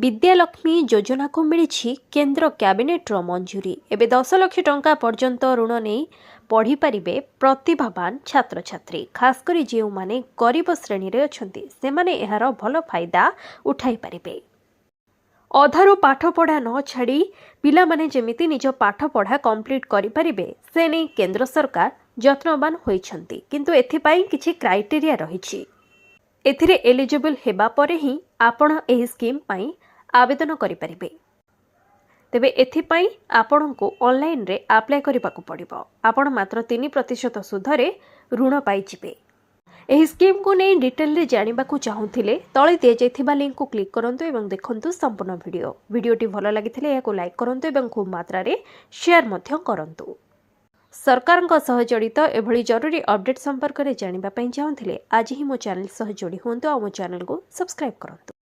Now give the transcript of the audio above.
विद्यालक्ष्मी योजना को मिली केंद्र कैबिनेट मंजूरी। एवं 10 लाख टंका पर्यंत ऋण नहीं पढ़ी पारे प्रतिभावान छात्र छात्री, खासकर जो माने गरीब श्रेणी रे अछंती से माने एहार भल फायदा उठाई पारे। अधारू पाठ पढ़ा न छाड़ी पिला माने जेमिति निज पाठ पढ़ा कंप्लीट करि परिबे से नहीं केंद्र सरकार यत्नवान होइछंती, किंतु एथिपाई किछि क्राइटेरिया रहिछि। एथिरे एलिजिबल हेबा परे ही आपण एही स्कीम पाई आवेदन करि परिबे। तेबे एथिपाई आपणको ऑनलाइन रे अप्लाई करिबाकू पड़िबो। आपण मात्र 3% सुधरे ऋण पाई जिबे। एही स्कीम को नहीं डिटेल रे जानिबाकू चाहुथिले तळे दिए जाइथिबा लिंक को क्लिक करंतु एवं देखंतु संपूर्ण वीडियोटी भल लागिथिले याको लाइक करंतु एवं खूब मात्रा रे शेयर मध्य करंतु। सरकारଙ୍କ सह जड़ित एभली जरूरी अपडेट संपर्क में जानिबा पई चाहुथिले आज ही मो चैनल सह जोड़ी हुंतु और मो चैनल को सब्सक्राइब करंतु।